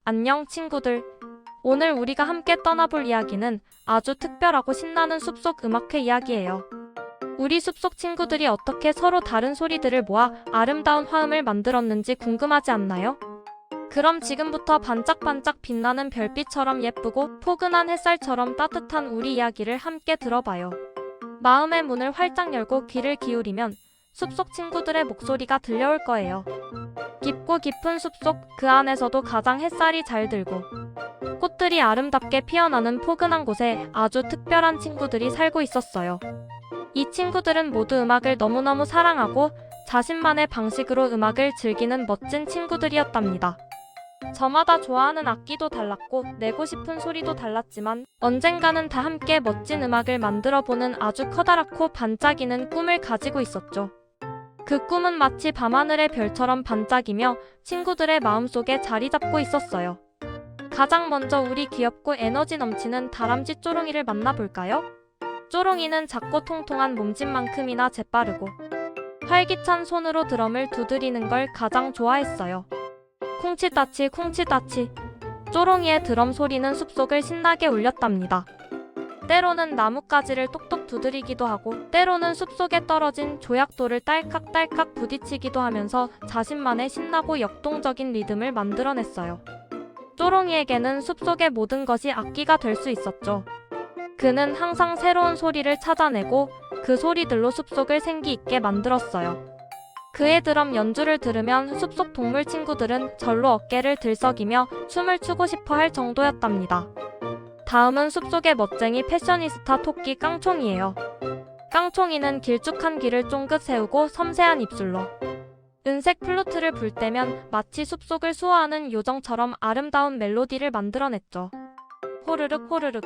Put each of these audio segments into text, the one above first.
안녕 친구들. 오늘 우리가 함께 떠나볼 이야기는 아주 특별하고 신나는 숲속 음악회 이야기예요. 우리 숲속 친구들이 어떻게 서로 다른 소리들을 모아 아름다운 화음을 만들었는지 궁금하지 않나요? 그럼 지금부터 반짝반짝 빛나는 별빛처럼 예쁘고 포근한 햇살처럼 따뜻한 우리 이야기를 함께 들어봐요. 마음의 문을 활짝 열고 귀를 기울이면 숲속 친구들의 목소리가 들려올 거예요. 깊고 깊은 숲속, 그 안에서도 가장 햇살이 잘 들고 꽃들이 아름답게 피어나는 포근한 곳에 아주 특별한 친구들이 살고 있었어요. 이 친구들은 모두 음악을 너무너무 사랑하고 자신만의 방식으로 음악을 즐기는 멋진 친구들이었답니다. 저마다 좋아하는 악기도 달랐고 내고 싶은 소리도 달랐지만 언젠가는 다 함께 멋진 음악을 만들어보는 아주 커다랗고 반짝이는 꿈을 가지고 있었죠. 그 꿈은 마치 밤하늘의 별처럼 반짝이며 친구들의 마음속에 자리 잡고 있었어요. 가장 먼저 우리 귀엽고 에너지 넘치는 다람쥐 쪼롱이를 만나볼까요? 쪼롱이는 작고 통통한 몸집만큼이나 재빠르고 활기찬 손으로 드럼을 두드리는 걸 가장 좋아했어요. 쿵치따치 쿵치따치. 쪼롱이의 드럼 소리는 숲속을 신나게 울렸답니다. 때로는 나뭇가지를 똑똑 두드리기도 하고 때로는 숲속에 떨어진 조약돌을 딸깍딸깍 부딪히기도 하면서 자신만의 신나고 역동적인 리듬을 만들어냈어요. 쪼롱이에게는 숲속의 모든 것이 악기가 될 수 있었죠. 그는 항상 새로운 소리를 찾아내고 그 소리들로 숲속을 생기 있게 만들었어요. 그의 드럼 연주를 들으면 숲속 동물 친구들은 절로 어깨를 들썩이며 춤을 추고 싶어 할 정도였답니다. 다음은 숲속의 멋쟁이 패셔니스타 토끼 깡총이에요. 깡총이는 길쭉한 귀를 쫑긋 세우고 섬세한 입술로 은색 플루트를 불 때면 마치 숲속을 수호하는 요정처럼 아름다운 멜로디를 만들어냈죠. 호르륵 호르륵.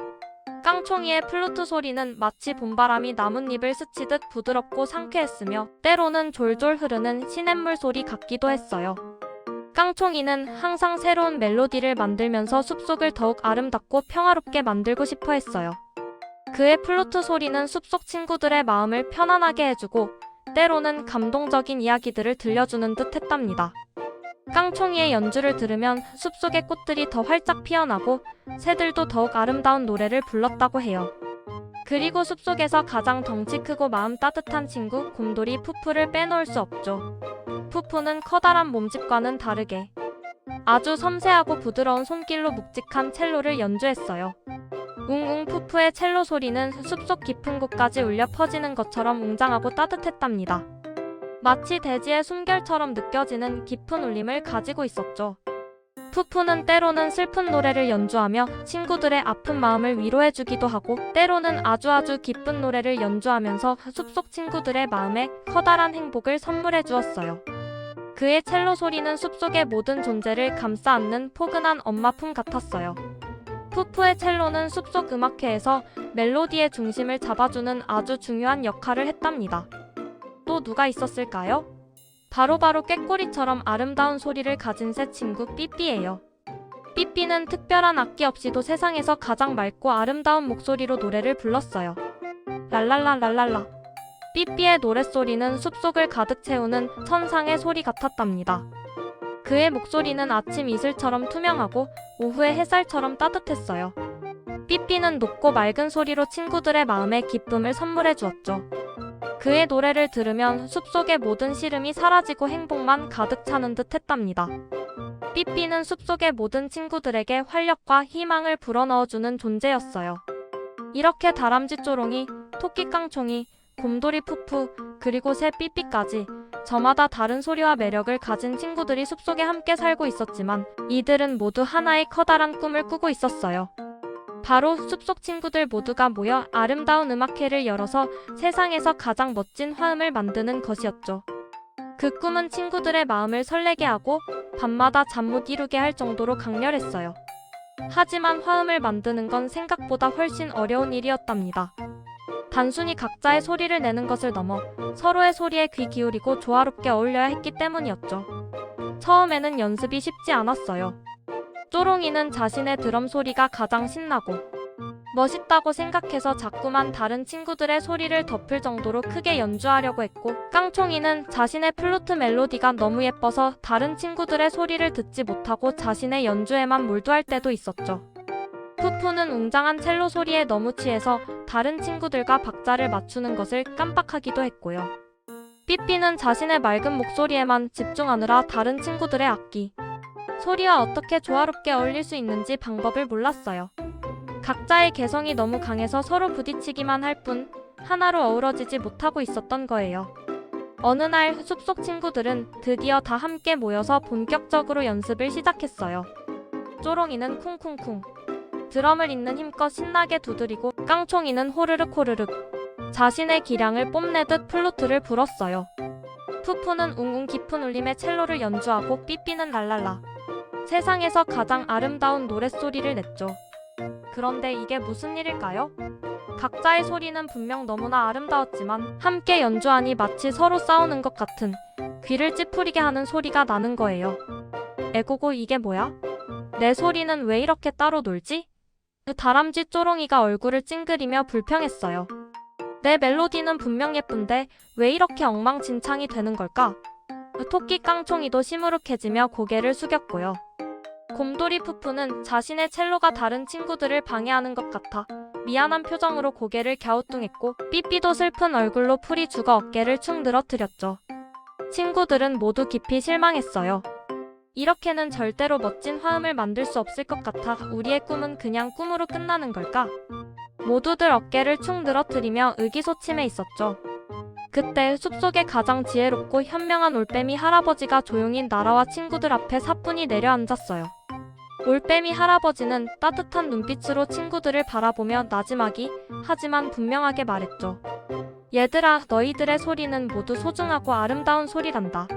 깡총이의 플루트 소리는 마치 봄바람이 나뭇잎을 스치듯 부드럽고 상쾌했으며 때로는 졸졸 흐르는 시냇물 소리 같기도 했어요. 깡총이는 항상 새로운 멜로디를 만들면서 숲속을 더욱 아름답고 평화롭게 만들고 싶어 했어요. 그의 플루트 소리는 숲속 친구들의 마음을 편안하게 해주고 때로는 감동적인 이야기들을 들려주는 듯 했답니다. 깡총이의 연주를 들으면 숲속의 꽃들이 더 활짝 피어나고 새들도 더욱 아름다운 노래를 불렀다고 해요. 그리고 숲속에서 가장 덩치 크고 마음 따뜻한 친구 곰돌이 푸푸를 빼놓을 수 없죠. 푸푸는 커다란 몸집과는 다르게 아주 섬세하고 부드러운 손길로 묵직한 첼로를 연주했어요. 웅웅. 푸푸의 첼로 소리는 숲속 깊은 곳까지 울려 퍼지는 것처럼 웅장하고 따뜻했답니다. 마치 대지의 숨결처럼 느껴지는 깊은 울림을 가지고 있었죠. 푸푸는 때로는 슬픈 노래를 연주하며 친구들의 아픈 마음을 위로해주기도 하고 때로는 아주 기쁜 노래를 연주하면서 숲속 친구들의 마음에 커다란 행복을 선물해 주었어요. 그의 첼로 소리는 숲속의 모든 존재를 감싸 안는 포근한 엄마 품 같았어요. 푸푸의 첼로는 숲속 음악회에서 멜로디의 중심을 잡아주는 아주 중요한 역할을 했답니다. 또 누가 있었을까요? 바로 꾀꼬리처럼 아름다운 소리를 가진 새 친구 삐삐예요. 삐삐는 특별한 악기 없이도 세상에서 가장 맑고 아름다운 목소리로 노래를 불렀어요. 랄랄라랄랄라. 삐삐의 노랫소리는 숲속을 가득 채우는 천상의 소리 같았답니다. 그의 목소리는 아침 이슬처럼 투명하고 오후의 햇살처럼 따뜻했어요. 삐삐는 높고 맑은 소리로 친구들의 마음에 기쁨을 선물해 주었죠. 그의 노래를 들으면 숲속의 모든 시름이 사라지고 행복만 가득 차는 듯 했답니다. 삐삐는 숲속의 모든 친구들에게 활력과 희망을 불어넣어주는 존재였어요. 이렇게 다람쥐 쪼롱이, 토끼 깡총이, 곰돌이 푸푸, 그리고 새 삐삐까지 저마다 다른 소리와 매력을 가진 친구들이 숲속에 함께 살고 있었지만 이들은 모두 하나의 커다란 꿈을 꾸고 있었어요. 바로 숲속 친구들 모두가 모여 아름다운 음악회를 열어서 세상에서 가장 멋진 화음을 만드는 것이었죠. 그 꿈은 친구들의 마음을 설레게 하고 밤마다 잠 못 이루게 할 정도로 강렬했어요. 하지만 화음을 만드는 건 생각보다 훨씬 어려운 일이었답니다. 단순히 각자의 소리를 내는 것을 넘어 서로의 소리에 귀 기울이고 조화롭게 어울려야 했기 때문이었죠. 처음에는 연습이 쉽지 않았어요. 쪼롱이는 자신의 드럼 소리가 가장 신나고 멋있다고 생각해서 자꾸만 다른 친구들의 소리를 덮을 정도로 크게 연주하려고 했고, 깡총이는 자신의 플루트 멜로디가 너무 예뻐서 다른 친구들의 소리를 듣지 못하고 자신의 연주에만 몰두할 때도 있었죠. 푸푸는 웅장한 첼로 소리에 너무 취해서 다른 친구들과 박자를 맞추는 것을 깜빡하기도 했고요. 삐삐는 자신의 맑은 목소리에만 집중하느라 다른 친구들의 악기 소리와 어떻게 조화롭게 어울릴 수 있는지 방법을 몰랐어요. 각자의 개성이 너무 강해서 서로 부딪히기만 할 뿐 하나로 어우러지지 못하고 있었던 거예요. 어느 날 숲속 친구들은 드디어 다 함께 모여서 본격적으로 연습을 시작했어요. 쪼롱이는 쿵쿵쿵, 드럼을 있는 힘껏 신나게 두드리고 깡총이는 호르륵 호르륵 자신의 기량을 뽐내듯 플루트를 불었어요. 푸푸는 웅웅 깊은 울림의 첼로를 연주하고 삐삐는 랄랄라 세상에서 가장 아름다운 노랫소리를 냈죠. 그런데 이게 무슨 일일까요? 각자의 소리는 분명 너무나 아름다웠지만 함께 연주하니 마치 서로 싸우는 것 같은 귀를 찌푸리게 하는 소리가 나는 거예요. 에고고 이게 뭐야? 내 소리는 왜 이렇게 따로 놀지? 다람쥐 쪼롱이가 얼굴을 찡그리며 불평했어요. 내 멜로디는 분명 예쁜데 왜 이렇게 엉망진창이 되는 걸까? 토끼 깡총이도 시무룩해지며 고개를 숙였고요. 곰돌이 푸푸는 자신의 첼로가 다른 친구들을 방해하는 것 같아 미안한 표정으로 고개를 갸우뚱했고, 삐삐도 슬픈 얼굴로 풀이 죽어 어깨를 축 늘어뜨렸죠. 친구들은 모두 깊이 실망했어요. 이렇게는 절대로 멋진 화음을 만들 수 없을 것 같아 우리의 꿈은 그냥 꿈으로 끝나는 걸까? 모두들 어깨를 축 늘어뜨리며 의기소침해 있었죠. 그때 숲속의 가장 지혜롭고 현명한 올빼미 할아버지가 조용히 나라와 친구들 앞에 사뿐히 내려앉았어요. 올빼미 할아버지는 따뜻한 눈빛으로 친구들을 바라보며 나지막이 하지만 분명하게 말했죠. 얘들아, 너희들의 소리는 모두 소중하고 아름다운 소리란다.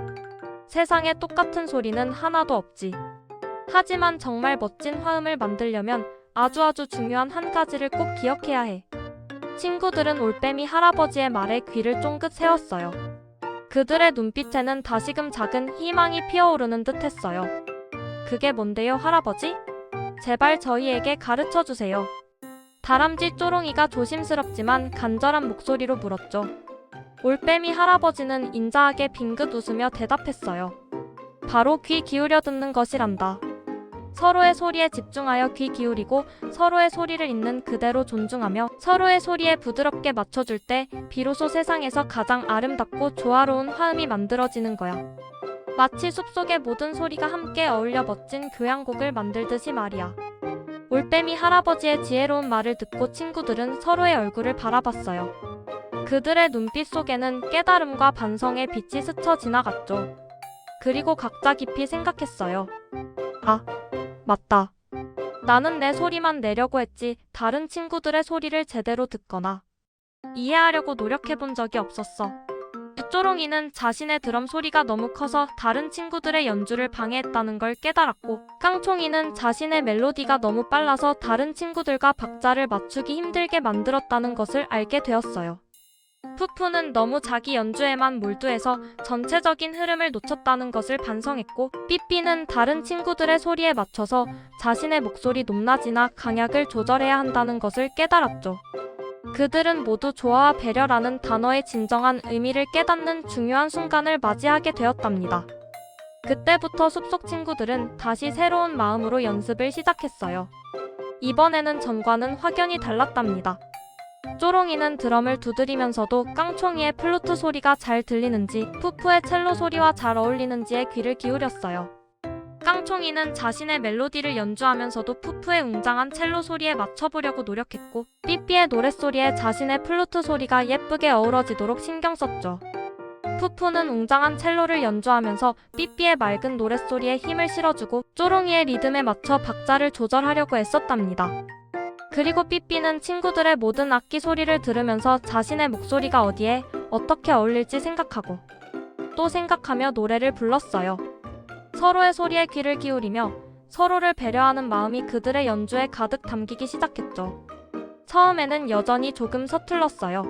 세상에 똑같은 소리는 하나도 없지. 하지만 정말 멋진 화음을 만들려면 아주 중요한 한 가지를 꼭 기억해야 해. 친구들은 올빼미 할아버지의 말에 귀를 쫑긋 세웠어요. 그들의 눈빛에는 다시금 작은 희망이 피어오르는 듯 했어요. 그게 뭔데요, 할아버지? 제발 저희에게 가르쳐 주세요. 다람쥐 쪼롱이가 조심스럽지만 간절한 목소리로 물었죠. 올빼미 할아버지는 인자하게 빙긋 웃으며 대답했어요. 바로 귀 기울여 듣는 것이란다. 서로의 소리에 집중하여 귀 기울이고 서로의 소리를 있는 그대로 존중하며 서로의 소리에 부드럽게 맞춰줄 때 비로소 세상에서 가장 아름답고 조화로운 화음이 만들어지는 거야. 마치 숲속의 모든 소리가 함께 어울려 멋진 교향곡을 만들듯이 말이야. 올빼미 할아버지의 지혜로운 말을 듣고 친구들은 서로의 얼굴을 바라봤어요. 그들의 눈빛 속에는 깨달음과 반성의 빛이 스쳐 지나갔죠. 그리고 각자 깊이 생각했어요. 아, 맞다. 나는 내 소리만 내려고 했지 다른 친구들의 소리를 제대로 듣거나 이해하려고 노력해본 적이 없었어. 쪼롱이는 자신의 드럼 소리가 너무 커서 다른 친구들의 연주를 방해했다는 걸 깨달았고, 깡총이는 자신의 멜로디가 너무 빨라서 다른 친구들과 박자를 맞추기 힘들게 만들었다는 것을 알게 되었어요. 푸푸는 너무 자기 연주에만 몰두해서 전체적인 흐름을 놓쳤다는 것을 반성했고, 삐삐는 다른 친구들의 소리에 맞춰서 자신의 목소리 높낮이나 강약을 조절해야 한다는 것을 깨달았죠. 그들은 모두 조화와 배려라는 단어의 진정한 의미를 깨닫는 중요한 순간을 맞이하게 되었답니다. 그때부터 숲속 친구들은 다시 새로운 마음으로 연습을 시작했어요. 이번에는 전과는 확연히 달랐답니다. 쪼롱이는 드럼을 두드리면서도 깡총이의 플루트 소리가 잘 들리는지 푸푸의 첼로 소리와 잘 어울리는지에 귀를 기울였어요. 깡총이는 자신의 멜로디를 연주하면서도 푸푸의 웅장한 첼로 소리에 맞춰보려고 노력했고, 삐삐의 노랫소리에 자신의 플루트 소리가 예쁘게 어우러지도록 신경 썼죠. 푸푸는 웅장한 첼로를 연주하면서 삐삐의 맑은 노랫소리에 힘을 실어주고 쪼롱이의 리듬에 맞춰 박자를 조절하려고 애썼답니다. 그리고 삐삐는 친구들의 모든 악기 소리를 들으면서 자신의 목소리가 어디에 어떻게 어울릴지 생각하고 또 생각하며 노래를 불렀어요. 서로의 소리에 귀를 기울이며 서로를 배려하는 마음이 그들의 연주에 가득 담기기 시작했죠. 처음에는 여전히 조금 서툴렀어요.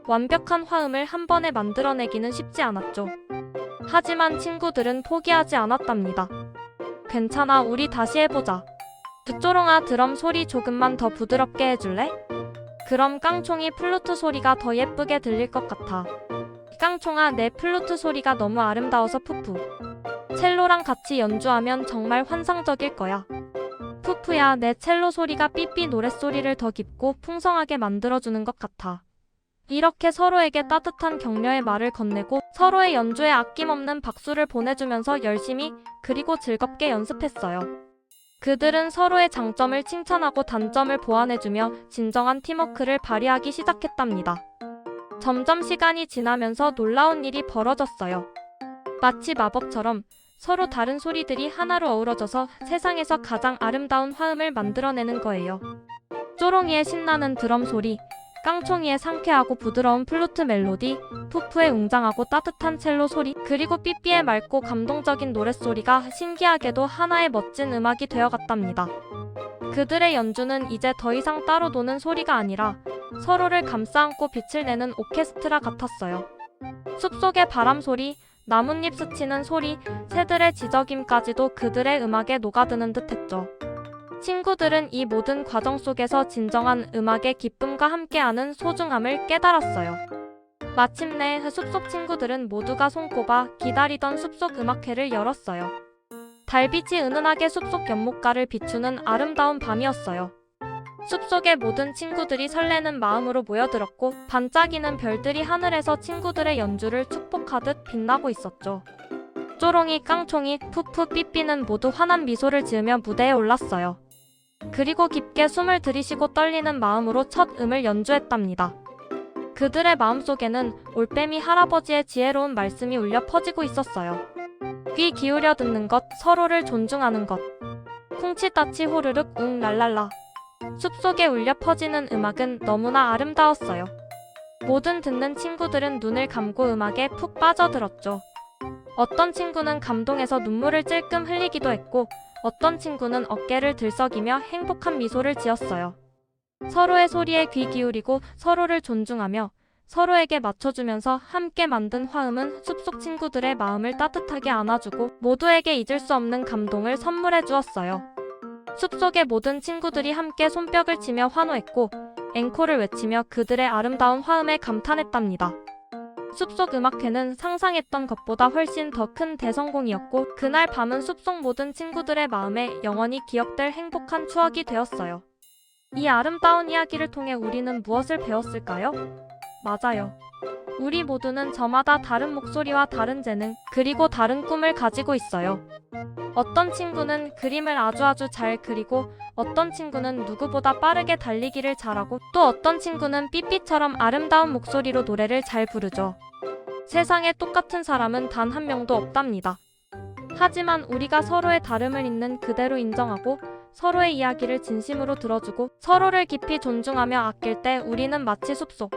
완벽한 화음을 한 번에 만들어내기는 쉽지 않았죠. 하지만 친구들은 포기하지 않았답니다. 괜찮아, 우리 다시 해보자. 쪼롱아, 드럼 소리 조금만 더 부드럽게 해줄래? 그럼 깡총이 플루트 소리가 더 예쁘게 들릴 것 같아. 깡총아, 내 플루트 소리가 너무 아름다워서 푸푸. 첼로랑 같이 연주하면 정말 환상적일 거야. 푸푸야, 내 첼로 소리가 삐삐 노랫소리를 더 깊고 풍성하게 만들어주는 것 같아. 이렇게 서로에게 따뜻한 격려의 말을 건네고 서로의 연주에 아낌없는 박수를 보내주면서 열심히 그리고 즐겁게 연습했어요. 그들은 서로의 장점을 칭찬하고 단점을 보완해주며 진정한 팀워크를 발휘하기 시작했답니다. 점점 시간이 지나면서 놀라운 일이 벌어졌어요. 마치 마법처럼 서로 다른 소리들이 하나로 어우러져서 세상에서 가장 아름다운 화음을 만들어내는 거예요. 쪼롱이의 신나는 드럼 소리, 깡총이의 상쾌하고 부드러운 플루트 멜로디, 푸푸의 웅장하고 따뜻한 첼로 소리, 그리고 삐삐의 맑고 감동적인 노랫소리가 신기하게도 하나의 멋진 음악이 되어갔답니다. 그들의 연주는 이제 더 이상 따로 노는 소리가 아니라 서로를 감싸안고 빛을 내는 오케스트라 같았어요. 숲속의 바람 소리, 나뭇잎 스치는 소리, 새들의 지저귐까지도 그들의 음악에 녹아드는 듯했죠. 친구들은 이 모든 과정 속에서 진정한 음악의 기쁨과 함께하는 소중함을 깨달았어요. 마침내 숲속 친구들은 모두가 손꼽아 기다리던 숲속 음악회를 열었어요. 달빛이 은은하게 숲속 연못가를 비추는 아름다운 밤이었어요. 숲속의 모든 친구들이 설레는 마음으로 모여들었고 반짝이는 별들이 하늘에서 친구들의 연주를 축복하듯 빛나고 있었죠. 쪼롱이, 깡총이, 푸푸, 삐삐는 모두 환한 미소를 지으며 무대에 올랐어요. 그리고 깊게 숨을 들이쉬고 떨리는 마음으로 첫 음을 연주했답니다. 그들의 마음속에는 올빼미 할아버지의 지혜로운 말씀이 울려 퍼지고 있었어요. 귀 기울여 듣는 것, 서로를 존중하는 것. 쿵치따치 호르륵 웅 랄랄라. 숲속에 울려 퍼지는 음악은 너무나 아름다웠어요. 모든 듣는 친구들은 눈을 감고 음악에 푹 빠져들었죠. 어떤 친구는 감동해서 눈물을 찔끔 흘리기도 했고 어떤 친구는 어깨를 들썩이며 행복한 미소를 지었어요. 서로의 소리에 귀 기울이고 서로를 존중하며 서로에게 맞춰주면서 함께 만든 화음은 숲속 친구들의 마음을 따뜻하게 안아주고 모두에게 잊을 수 없는 감동을 선물해 주었어요. 숲속의 모든 친구들이 함께 손뼉을 치며 환호했고 앵콜을 외치며 그들의 아름다운 화음에 감탄했답니다. 숲속 음악회는 상상했던 것보다 훨씬 더 큰 대성공이었고 그날 밤은 숲속 모든 친구들의 마음에 영원히 기억될 행복한 추억이 되었어요. 이 아름다운 이야기를 통해 우리는 무엇을 배웠을까요? 맞아요. 우리 모두는 저마다 다른 목소리와 다른 재능, 그리고 다른 꿈을 가지고 있어요. 어떤 친구는 그림을 아주 잘 그리고 어떤 친구는 누구보다 빠르게 달리기를 잘하고 또 어떤 친구는 삐삐처럼 아름다운 목소리로 노래를 잘 부르죠. 세상에 똑같은 사람은 단 한 명도 없답니다. 하지만 우리가 서로의 다름을 있는 그대로 인정하고 서로의 이야기를 진심으로 들어주고 서로를 깊이 존중하며 아낄 때 우리는 마치 숲속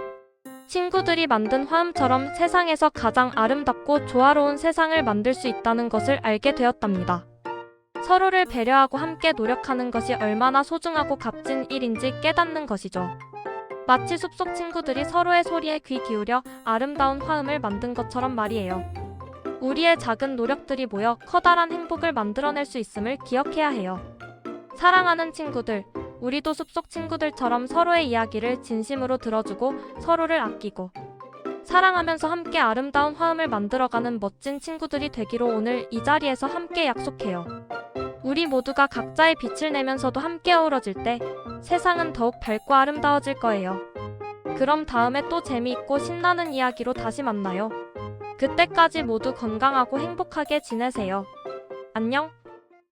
친구들이 만든 화음처럼 세상에서 가장 아름답고 조화로운 세상을 만들 수 있다는 것을 알게 되었답니다. 서로를 배려하고 함께 노력하는 것이 얼마나 소중하고 값진 일인지 깨닫는 것이죠. 마치 숲속 친구들이 서로의 소리에 귀 기울여 아름다운 화음을 만든 것처럼 말이에요. 우리의 작은 노력들이 모여 커다란 행복을 만들어낼 수 있음을 기억해야 해요. 사랑하는 친구들, 우리도 숲속 친구들처럼 서로의 이야기를 진심으로 들어주고 서로를 아끼고 사랑하면서 함께 아름다운 화음을 만들어가는 멋진 친구들이 되기로 오늘 이 자리에서 함께 약속해요. 우리 모두가 각자의 빛을 내면서도 함께 어우러질 때 세상은 더욱 밝고 아름다워질 거예요. 그럼 다음에 또 재미있고 신나는 이야기로 다시 만나요. 그때까지 모두 건강하고 행복하게 지내세요. 안녕.